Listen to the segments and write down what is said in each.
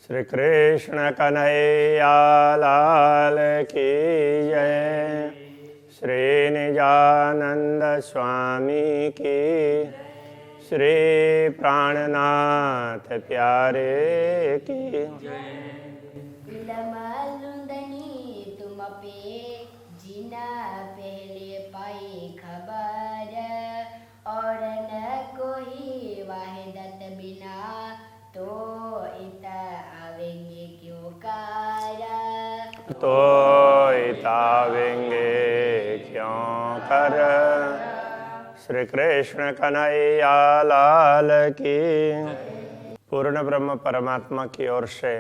श्री कृष्ण कन्हैया लाल की जय। श्री निजानंद स्वामी की, श्री प्राणनाथ प्यारे की विलमलुंदनी तुम पे जीना पहले पाई खबर, और न कोई वाहिदत बिना तो इत आवेंगे क्यों काया। तो इतावेंगे क्यों कर। श्री कृष्ण कन्हैया लाल की। पूर्ण ब्रह्म परमात्मा की ओर से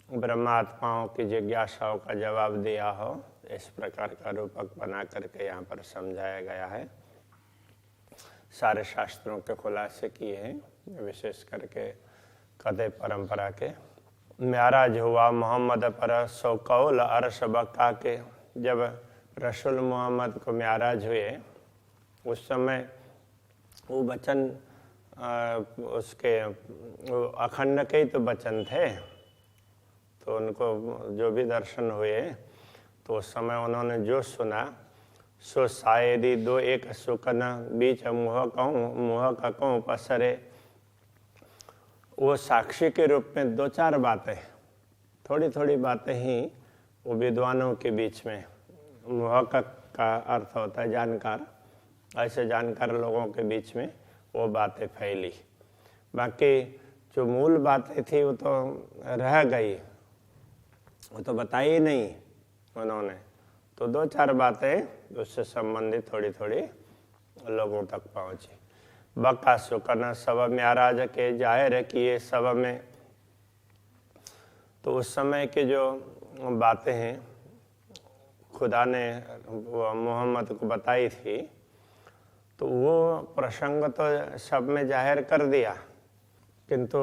ब्रह्मात्माओं की जिज्ञासाओं का जवाब दिया हो, इस प्रकार का रूपक बना करके यहाँ पर समझाया गया है। सारे शास्त्रों के खुलासे किए हैं, विशेष करके कदे परंपरा के। म्याराज हुआ मोहम्मद पर सो कौल अरश बक्का के। जब रसूल मोहम्मद को म्याराज हुए उस समय वो वचन उसके अखंड के ही तो वचन थे, तो उनको जो भी दर्शन हुए तो उस समय उन्होंने जो सुना सो शायदी दो एक सुकन बीच मुँह का कहूँ पसरे। वो साक्षी के रूप में दो चार बातें, थोड़ी थोड़ी बातें ही वो विद्वानों के बीच में, मुहक्कक का अर्थ होता है जानकार, ऐसे जानकार लोगों के बीच में वो बातें फैली। बाकी जो मूल बातें थी वो तो रह गई, वो तो बताई नहीं उन्होंने। तो दो चार बातें उससे संबंधित थोड़ी थोड़ी लोगों तक पहुँची। बक्का सुकन सब म्याराज के जाहिर किए सब में। तो उस समय के जो बातें हैं खुदा ने मोहम्मद को बताई थी, तो वो प्रसंग तो सब में जाहिर कर दिया, किंतु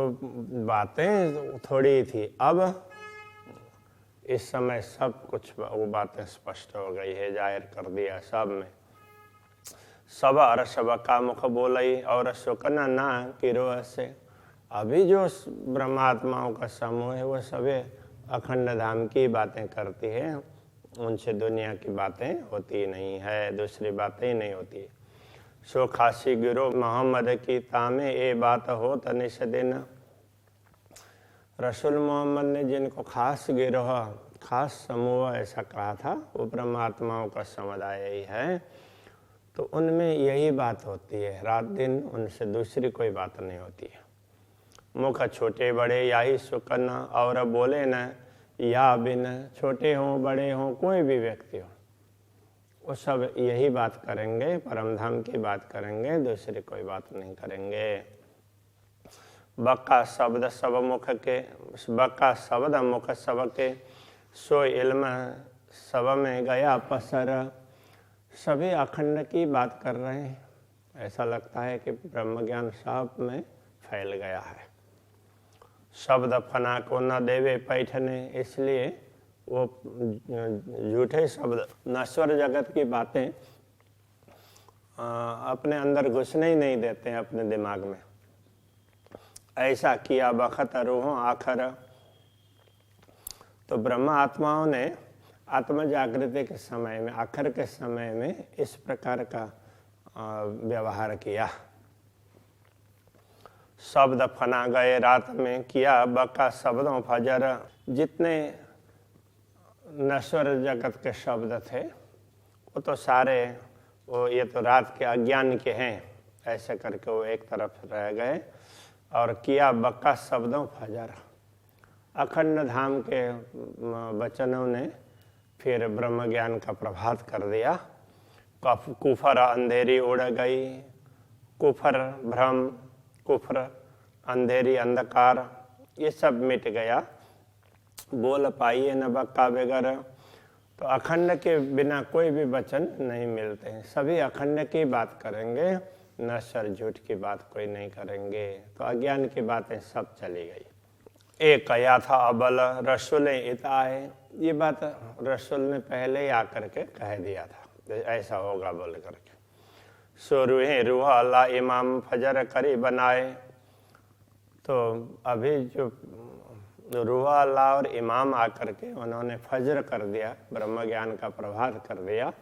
बातें थोड़ी थी। अब इस समय सब कुछ वो बातें स्पष्ट हो गई है, जाहिर कर दिया सब में। सब अरस बका मुख बोलई और सुकन ना किरो से। अभी जो ब्रह्मात्माओं का समूह है वो सभी अखंड धाम की बातें करती है, उनसे दुनिया की बातें होती नहीं है, दूसरी बातें ही नहीं होती। सो खासी गिरो मोहम्मद की तामे ये बात हो तनिश दिन। रसूल मोहम्मद ने जिनको खास गिरोह, खास समूह ऐसा कहा था, वो ब्रह्मात्माओं का समुदाय ही है। तो उनमें यही बात होती है, रात दिन उनसे दूसरी कोई बात नहीं होती है। मुख छोटे बड़े या ही सुकन और बोले न या बिन। छोटे हों बड़े हों कोई भी व्यक्ति हो, वो सब यही बात करेंगे, परमधाम की बात करेंगे, दूसरी कोई बात नहीं करेंगे। बक्का शब्द सब मुख के, बक्का शब्द मुख सब के, सो इल्म सब में गया पसर। सभी अखंड की बात कर रहे हैं, ऐसा लगता है कि ब्रह्म ज्ञान सब में फैल गया है। शब्द फना को न देवे पैठने, इसलिए वो झूठे शब्द, नश्वर जगत की बातें अपने अंदर घुसने ही नहीं देते हैं अपने दिमाग में। ऐसा किया बखत रूहों आखर। तो ब्रह्म आत्माओं ने आत्म जागृति के समय में, आखिर के समय में इस प्रकार का व्यवहार किया। शब्द फना गए रात में किया बका शब्दों फजर। जितने नश्वर जगत के शब्द थे वो तो सारे वो ये तो रात के अज्ञान के हैं, ऐसे करके वो एक तरफ रह गए। और किया बका शब्दों फजर। अखंड धाम के वचनों ने फिर ब्रह्म ज्ञान का प्रभात कर दिया। कुफर अंधेरी उड़ गई। कुफर भ्रम, कुफर अंधेरी अंधकार, ये सब मिट गया। बोल पाइए न बक्का बगैर। तो अखंड के बिना कोई भी वचन नहीं मिलते हैं, सभी अखंड की बात करेंगे, नश्वर झूठ की बात कोई नहीं करेंगे। तो अज्ञान की बातें सब चली गई। एक कया था अबल रसूल इताए, ये बात रसूल ने पहले ही आकर के कह दिया था ऐसा होगा बोल करके। सो रूह अल्लाह इमाम फजर करी बनाए। तो अभी जो रूहा अल्लाह और इमाम आकर के उन्होंने फज्र कर दिया, ब्रह्म ज्ञान का प्रभात कर दिया।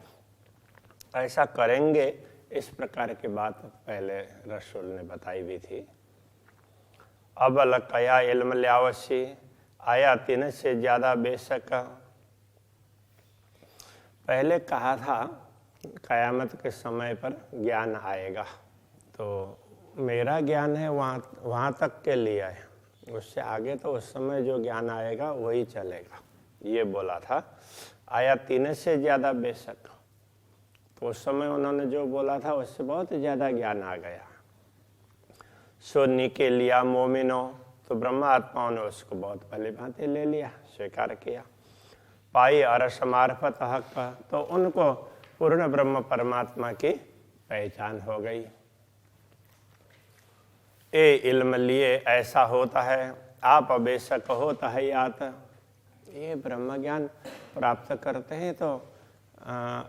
ऐसा करेंगे, इस प्रकार की बात पहले रसूल ने बताई भी थी। अब अलकया इल्म ल्यावसी, आया 3 से ज़्यादा बेशक। पहले कहा था क़यामत के समय पर ज्ञान आएगा, तो मेरा ज्ञान है वहाँ तक के लिए है, उससे आगे तो उस समय जो ज्ञान आएगा वही चलेगा, ये बोला था। आया 3 से ज़्यादा बेशक, तो उस समय उन्होंने जो बोला था उससे बहुत ज़्यादा ज्ञान आ गया। सोनी के लिया मोमिनो, तो ब्रह्म आत्माओं ने उसको बहुत भली भांति ले लिया, स्वीकार किया। पाई अरस मार्फत हक, तो उनको पूर्ण ब्रह्म परमात्मा की पहचान हो गई। ए इल्म लिए ऐसा होता है, आप बेशक होता है यात। ये ब्रह्म ज्ञान प्राप्त करते हैं तो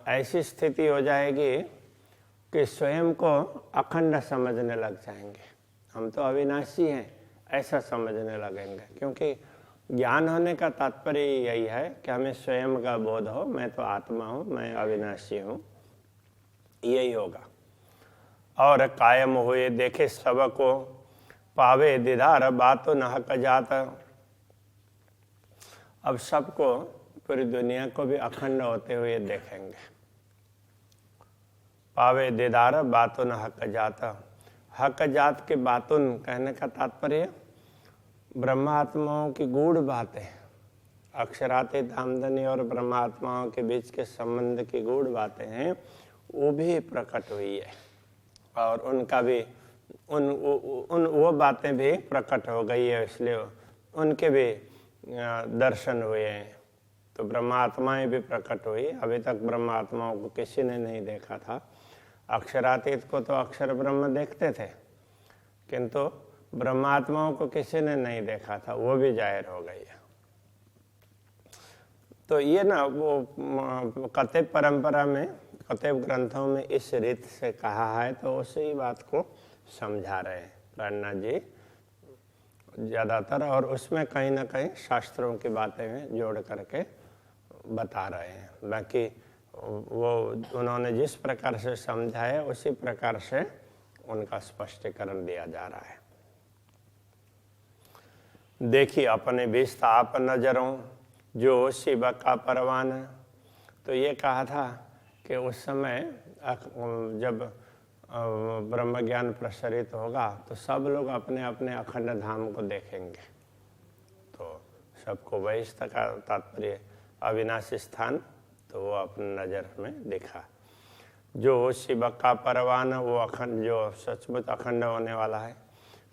ऐसी स्थिति हो जाएगी कि स्वयं को अखंड समझने लग जाएंगे। हम तो अविनाशी हैं ऐसा समझने लगेंगे, क्योंकि ज्ञान होने का तात्पर्य यही है कि हमें स्वयं का बोध हो, मैं तो आत्मा हूँ, मैं अविनाशी हूँ, यही होगा। और कायम हुए देखे सबको, पावे दीदार बातो न हक जात। अब सबको, पूरी दुनिया को भी अखंड होते हुए देखेंगे। पावे दीदार बातो न हक जात। हक जात के बातुन कहने का तात्पर्य ब्रह्मात्माओं की गूढ़ बातें, अक्षरातीत आमदनी और ब्रह्मात्माओं के बीच के संबंध की गूढ़ बातें हैं, वो भी प्रकट हुई है, और उनका भी वो बातें भी प्रकट हो गई है, इसलिए उनके भी दर्शन हुए हैं। तो ब्रह्मात्माएं भी प्रकट हुई। अभी तक ब्रह्मात्माओं को किसी ने नहीं देखा था। अक्षरातीत को तो अक्षर ब्रह्म देखते थे, किंतु ब्रह्मात्माओं को किसी ने नहीं देखा था, वो भी जाहिर हो गई है। तो ये ना वो कतेब परंपरा में, कतेब ग्रंथों में इस रीत से कहा है, तो उसी बात को समझा रहे हैं प्राणनाथ जी ज़्यादातर, और उसमें कहीं ना कहीं शास्त्रों की बातें जोड़ करके बता रहे हैं। बाकी वो उन्होंने जिस प्रकार से समझा है उसी प्रकार से उनका स्पष्टीकरण दिया जा रहा है। देखिए अपने विस्थाप नजरों, जो शिव का परवान। तो ये कहा था कि उस समय जब ब्रह्म ज्ञान प्रसरित होगा तो सब लोग अपने अपने अखंड धाम को देखेंगे। तो सबको वैश्य का तात्पर्य अविनाशी स्थान, तो वो अपने नज़र में देखा। जो शिव का परवान, वो अखंड, जो सचमुच अखंड होने वाला है।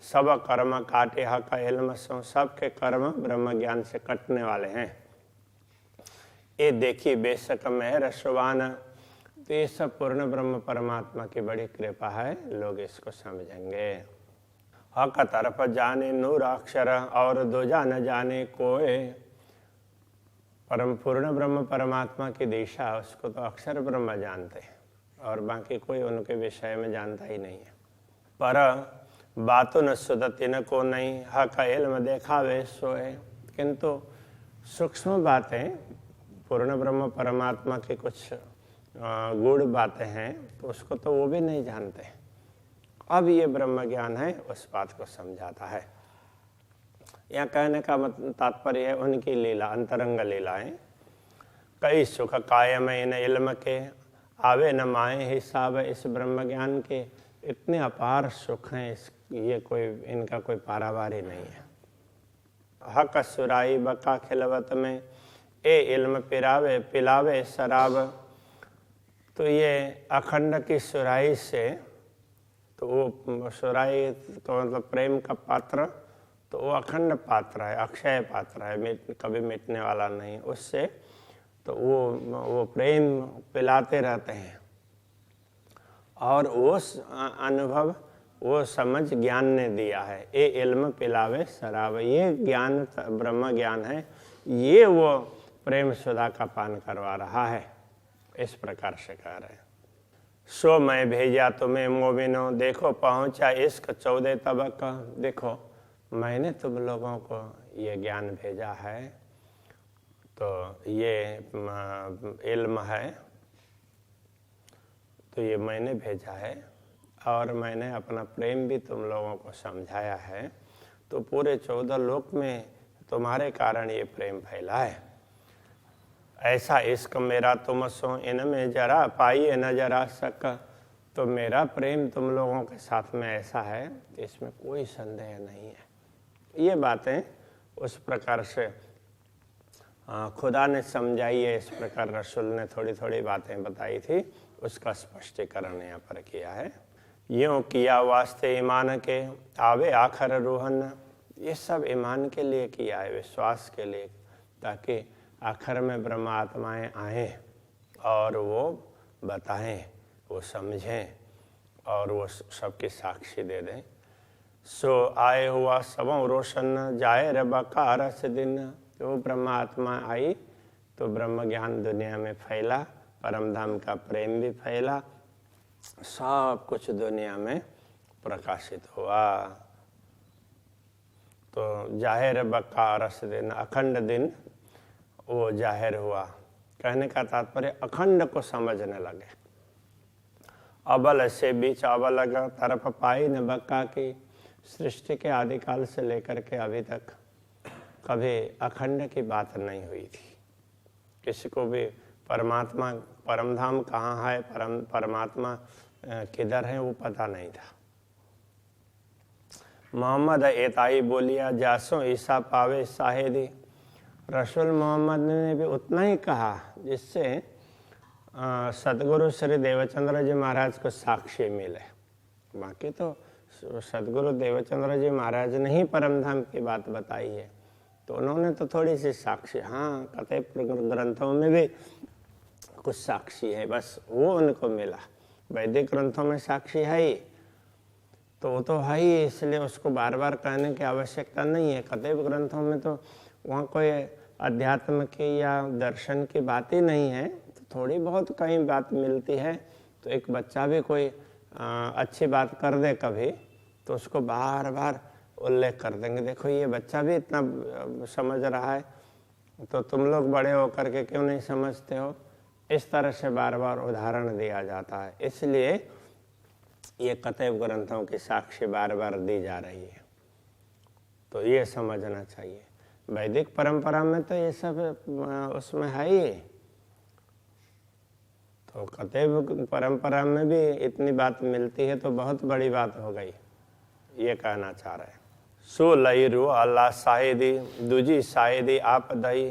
सब कर्म काटे हक इल्म सो, सबके कर्म ब्रह्म ज्ञान से कटने वाले हैं। ये देखी बेशक मेहर सुवान। तो ये सब पूर्ण ब्रह्म परमात्मा की बड़ी कृपा है, लोग इसको समझेंगे। हक तरफ जाने नूर अक्षर, और दूजा न जाने कोई। परम पूर्ण ब्रह्म परमात्मा की दिशा, उसको तो अक्षर ब्रह्म जानते हैं, और बाकी कोई उनके विषय में जानता ही नहीं है। पर बातों न सुदती न को नहीं, हक इल्म देखावे सोए। किंतु सूक्ष्म बातें, पूर्ण ब्रह्म परमात्मा की कुछ गूढ़ बातें हैं, तो उसको तो वो भी नहीं जानते। अब ये ब्रह्म ज्ञान है, उस बात को समझाता है। यहाँ कहने का तात्पर्य है उनकी लीला, अंतरंग लीलाएं। कई सुख कायम इन इल्म के, आवे न माए हिसाब इस ब्रह्म ज्ञान के। इतने अपार सुख हैं, ये कोई, इनका कोई पारावार ही नहीं है। हक सुराई बका खिलवत में, ए इल्म पिलावे शराब। तो ये अखंड की सुराई से, तो वो सुराई तो मतलब प्रेम का पात्र, तो वो अखंड पात्र है, अक्षय पात्र है, कभी मिटने वाला नहीं। उससे तो वो प्रेम पिलाते रहते हैं, और वो अनुभव, वो समझ ज्ञान ने दिया है। ए इल्म पिलावे शराब, ये ज्ञान ब्रह्म ज्ञान है, ये वो प्रेम सुधा का पान करवा रहा है, इस प्रकार से कह रहे हैं। सो मैं भेजा तुम्हें मोमिनो, देखो पहुंचा इश्क 14 तबक। देखो मैंने तुम लोगों को ये ज्ञान भेजा है, तो ये इल्म है, तो ये मैंने भेजा है, और मैंने अपना प्रेम भी तुम लोगों को समझाया है, तो पूरे 14 लोक में तुम्हारे कारण ये प्रेम फैला है। ऐसा इश्क मेरा तुम सो इनमें जरा पाइए न जरा शक। तो मेरा प्रेम तुम लोगों के साथ में ऐसा है, इसमें कोई संदेह नहीं है। ये बातें उस प्रकार से खुदा ने समझाई है, इस प्रकार रसूल ने थोड़ी थोड़ी बातें बताई थी, उसका स्पष्टीकरण यहाँ पर किया है। यूँ किया वास्ते ईमान के आवे आखर रूहन। ये सब ईमान के लिए किया है, विश्वास के लिए, ताकि आखिर में ब्रह्म आत्माएँ आएँ और वो बताएं, वो समझें और वो सबकी साक्षी दे दें। सो आए हुआ सबों रोशन जाए रबका रस दिन। तो ब्रह्म आत्मा आई तो ब्रह्म ज्ञान दुनिया में फैला, परम धाम का प्रेम भी फैला, सब कुछ दुनिया में प्रकाशित हुआ। तो जाहिर बका रस दिन, अखंड दिन वो जाहिर हुआ। कहने का तात्पर्य अखंड को समझने लगे। अबल से बीच अबल तरफ पाई न बक्का की। सृष्टि के आदिकाल से लेकर के अभी तक कभी अखंड की बात नहीं हुई थी। किसी को भी परमात्मा परमधाम कहाँ है, परमात्मा किधर है, वो पता नहीं था। मोहम्मद एताई बोलिया जासो ईसा पावे साहेदी। रसूल मोहम्मद ने भी उतना ही कहा जिससे सतगुरु श्री देवचंद्र जी महाराज को साक्षी मिले। बाकी तो सतगुरु देवचंद्र जी महाराज ने ही परमधाम की बात बताई है, तो उन्होंने तो थोड़ी सी साक्षी, हाँ कतई ग्रंथों में भी कुछ साक्षी है, बस वो उनको मिला। वैदिक ग्रंथों में साक्षी है ही, तो वो तो है ही, इसलिए उसको बार बार कहने की आवश्यकता नहीं है। कतई ग्रंथों में तो वहाँ कोई अध्यात्म की या दर्शन की बात ही नहीं है, तो थोड़ी बहुत कहीं बात मिलती है। तो एक बच्चा भी कोई अच्छी बात कर दे कभी, तो उसको बार बार उल्लेख कर देंगे, देखो ये बच्चा भी इतना समझ रहा है, तो तुम लोग बड़े होकर के क्यों नहीं समझते हो। इस तरह से बार बार उदाहरण दिया जाता है, इसलिए ये कतई ग्रंथों की साक्षी बार बार दी जा रही है। तो ये समझना चाहिए। वैदिक परंपरा में तो ये सब उसमें है ही, तो कतई परंपरा में भी इतनी बात मिलती है तो बहुत बड़ी बात हो गई, ये कहना चाह रहे हैं। सो लई रो अल्लाह शाहिदी दूजी शाहिदी आप दई।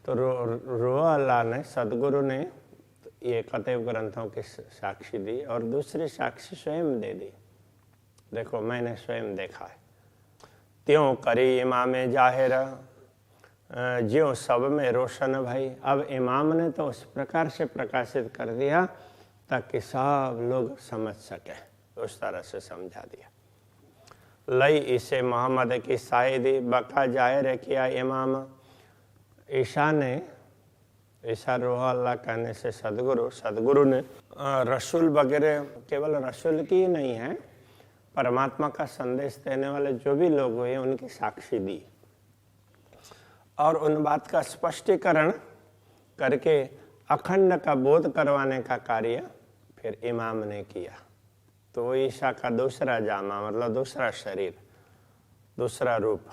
तो रो अल्लाह ने, सदगुरु ने ये कतई ग्रंथों की साक्षी दी और दूसरी साक्षी स्वयं दे दी। देखो मैंने स्वयं देखा है। त्यों करी इमाम जाहिर ज्यों सब में रोशन भाई। अब इमाम ने तो उस प्रकार से प्रकाशित कर दिया ताकि सब लोग समझ सके, उस तरह से समझा दिया। लई इसे मोहम्मद की शाहिदी बका जाहिर किया इमाम। ईशा ने, ईशा रोह अल्लाह कहने से सदगुरु ने रसूल वगैरह, केवल रसूल की ही नहीं है, परमात्मा का संदेश देने वाले जो भी लोग हुए उनकी साक्षी दी और उन बात का स्पष्टीकरण करके अखंड का बोध करवाने का कार्य फिर इमाम ने किया। तो ईशा का दूसरा जामा, मतलब दूसरा शरीर, दूसरा रूप।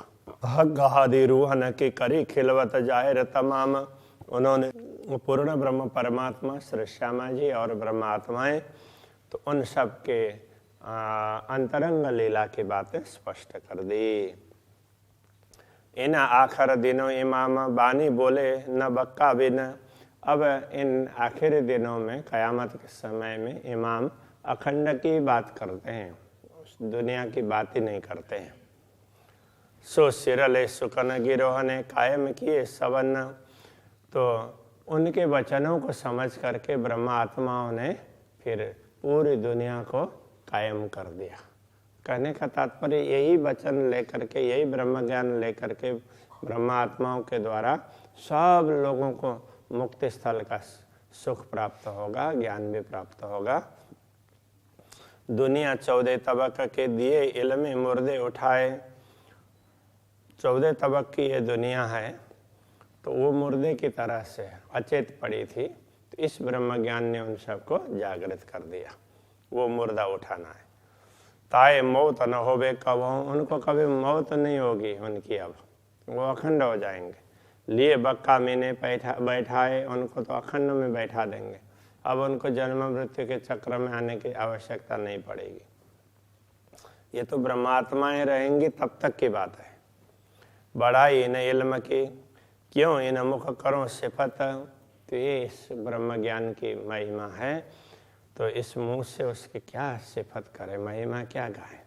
गहादी रूहन की करी खिलवत जाहिर तमाम। उन्होंने पूर्ण ब्रह्म परमात्मा श्री श्यामा जी और ब्रह्म आत्माएं, तो उन सब के अंतरंग लीला की बातें स्पष्ट कर दी। इन आखिर दिनों इमाम बानी बोले न बक्का बिन। अब इन आखिरी दिनों में, कयामत के समय में, इमाम अखंड की बात करते हैं, दुनिया की बात ही नहीं करते हैं। सो सिरले सुकन गिरोह ने कायम किए सवन। तो उनके वचनों को समझ करके ब्रह्म आत्माओं ने फिर पूरी दुनिया को कायम कर दिया। कहने का तात्पर्य यही वचन लेकर के, यही ब्रह्म ज्ञान लेकर के ब्रह्म आत्माओं के द्वारा सब लोगों को मुक्ति स्थल का सुख प्राप्त होगा, ज्ञान भी प्राप्त होगा। दुनिया 14 तबक के दिए इल्म मुर्दे उठाए। 14 तबक की ये दुनिया है, तो वो मुर्दे की तरह से अचेत पड़ी थी। तो इस ब्रह्म ज्ञान ने उन सबको जागृत कर दिया। वो मुर्दा उठाना है। ताए मौत न होवे कबहू, उनको कभी मौत नहीं होगी उनकी, अब वो अखंड हो जाएंगे। लिए बक्का मीने बैठाए, उनको तो अखंड में बैठा देंगे। अब उनको जन्म मृत्यु के चक्र में आने की आवश्यकता नहीं पड़ेगी। ये तो ब्रह्मात्माएं रहेंगी तब तक की बात है। बढ़ाई इन इल्म की, क्यों इन मुख करो सिफत। तो ये इस ब्रह्म ज्ञान की महिमा है, तो इस मुंह से उसकी क्या सिफत करे, महिमा क्या गाए।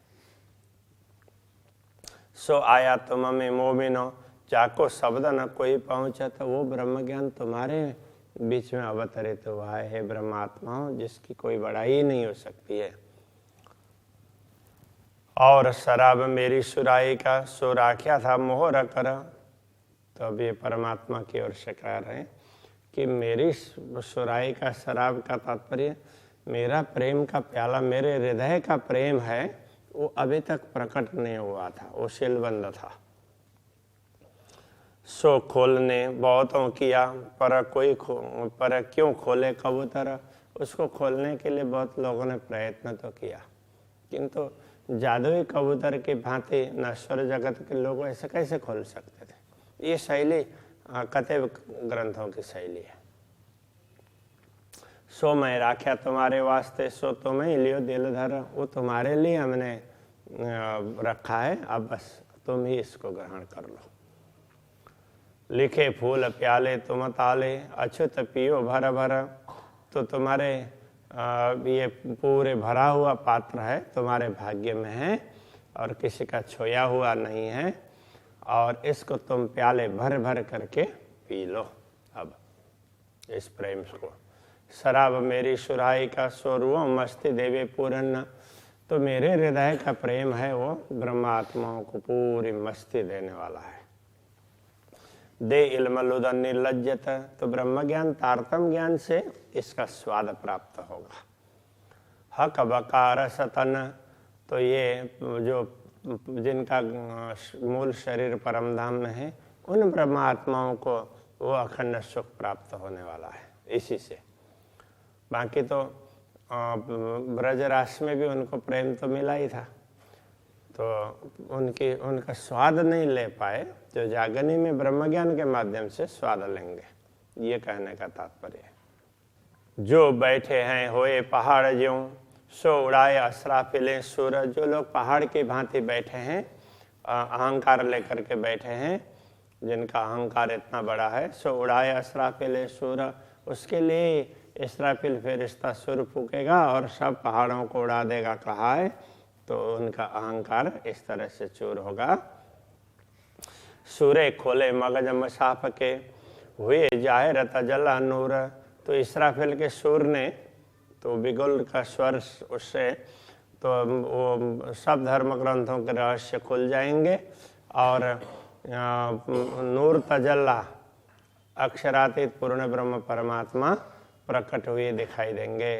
सो आया तुम में मोमिनो, जाको शब्द न कोई पहुँचा। तो वो ब्रह्म ज्ञान तुम्हारे बीच में अवतरित हुआ है ब्रह्मात्माओं, जिसकी कोई बढ़ाई नहीं हो सकती है। और शराब मेरी सुराई का, सो राख्या था मोहर कर। तो अब ये परमात्मा की ओर से कह रहे हैं कि मेरी सुराई का, शराब का तात्पर्य मेरा प्रेम का प्याला, मेरे हृदय का प्रेम है, वो अभी तक प्रकट नहीं हुआ था, वो सीलबंद था। सो खोलने बहुतों किया, पर क्यों खोले कबूतर। उसको खोलने के लिए बहुत लोगों ने प्रयत्न तो किया, किंतु जादुई कबूतर की भांति नश्वर जगत के लोग ऐसे कैसे खोल सकते थे। ये शैली कथेव ग्रंथों की शैली है। सो मैं राख्या तुम्हारे वास्ते, सो तुम्हें लियो दिल धर। वो तुम्हारे लिए हमने रखा है, अब बस तुम ही इसको ग्रहण कर लो। लिखे फूल प्याले तुम ताले, अछूत पियो भर भर। तो तुम्हारे ये पूरे भरा हुआ पात्र है, तुम्हारे भाग्य में है और किसी का छोया हुआ नहीं है, और इसको तुम प्याले भर भर करके पी लो अब इस प्रेम को। शराब मेरी सुराई का, सोरुओं मस्ती देवे पूरन। तो मेरे हृदय का प्रेम है, वो ब्रह्मात्माओं को पूरी मस्ती देने वाला है। दे इल्म लुदन निर्लज्जत। तो ब्रह्म ज्ञान तारतम ज्ञान से इसका स्वाद प्राप्त होगा। हक बकार सतन। तो ये जो जिनका मूल शरीर परमधाम में है, उन ब्रह्मात्माओं को वो अखंड सुख प्राप्त होने वाला है इसी से। बाकी तो ब्रजरास में भी उनको प्रेम तो मिला ही था, तो उनका स्वाद नहीं ले पाए, जो जागनी में ब्रह्म ज्ञान के माध्यम से स्वाद लेंगे, ये कहने का तात्पर्य है। जो बैठे हैं होए पहाड़ ज्यों, सो उड़ाए असराफिले सूर। जो लोग पहाड़ की भांति बैठे हैं, अहंकार लेकर के बैठे हैं, जिनका अहंकार इतना बड़ा है, सो उड़ाए असराफिले सूर। उसके लिए इसराफिल फरिश्ता सुर फूकेगा और सब पहाड़ों को उड़ा देगा कहा है, तो उनका अहंकार इस तरह से चूर होगा। सूरे खोले मगज मसाफ के, हुए जाहिर तजला नूर। तो इसराफिल के सूर ने तो बिगुल का स्वर उससे तो वो सब धर्म ग्रंथों के रहस्य खुल जाएंगे, और नूर तजल्ला अक्षरातीत पूर्ण ब्रह्म परमात्मा प्रकट हुए दिखाई देंगे।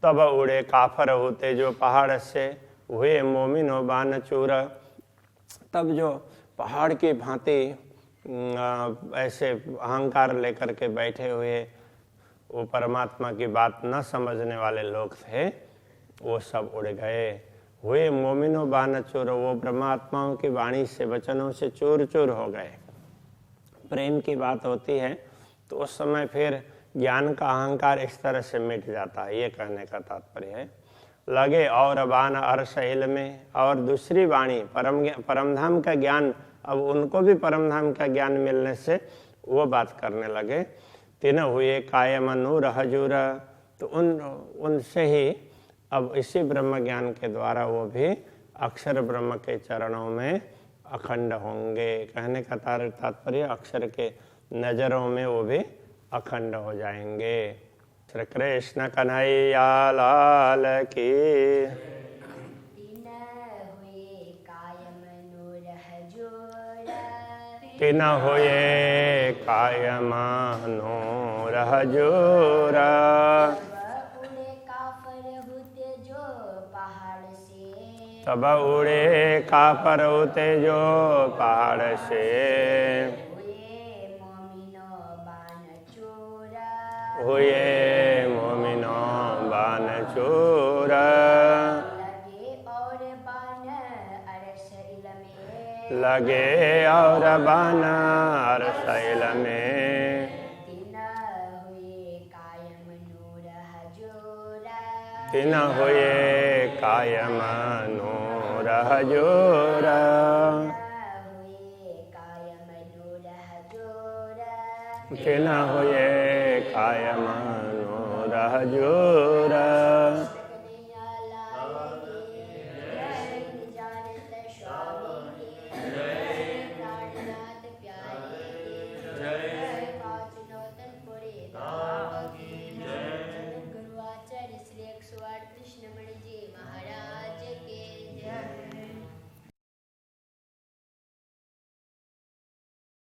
तब उड़े काफर होते जो पहाड़ से, हुए मोमिन हो बान चूर। तब जो पहाड़ की भांति ऐसे अहंकार लेकर के बैठे हुए वो परमात्मा की बात न समझने वाले लोग थे, वो सब उड़ गए। हुए मोमिनो बान चूर। वो ब्रह्मात्माओं की वाणी से, वचनों से चूर चूर हो गए। प्रेम की बात होती है तो उस समय फिर ज्ञान का अहंकार इस तरह से मिट जाता है, ये कहने का तात्पर्य है। लगे और बान अर्शैल में। और दूसरी वाणी परमधाम का ज्ञान, अब उनको भी परमधाम का ज्ञान मिलने से वो बात करने लगे। तीन हुए कायम नूर हजूर। तो उनसे ही अब इसी ब्रह्म ज्ञान के द्वारा वो भी अक्षर ब्रह्म के चरणों में अखंड होंगे। कहने का तात्पर्य अक्षर के नजरों में वो भी अखंड हो जाएंगे। श्री कृष्ण कन्हैया लाल की। तीन हुए कायम नूर हजूर। तब उड़े कापर तेजो पहाड़ से हुए मोमिनो बान चोरा हुए मोमिनो बान चोर लगे और बान अरसैल लगे और में बान अरसैल में दिन हुए कायम नूर हजूरा दिन हुए कायम नूर हजूर हुए कायम नूर हजूरा दिन हुए कायम नूर हजूर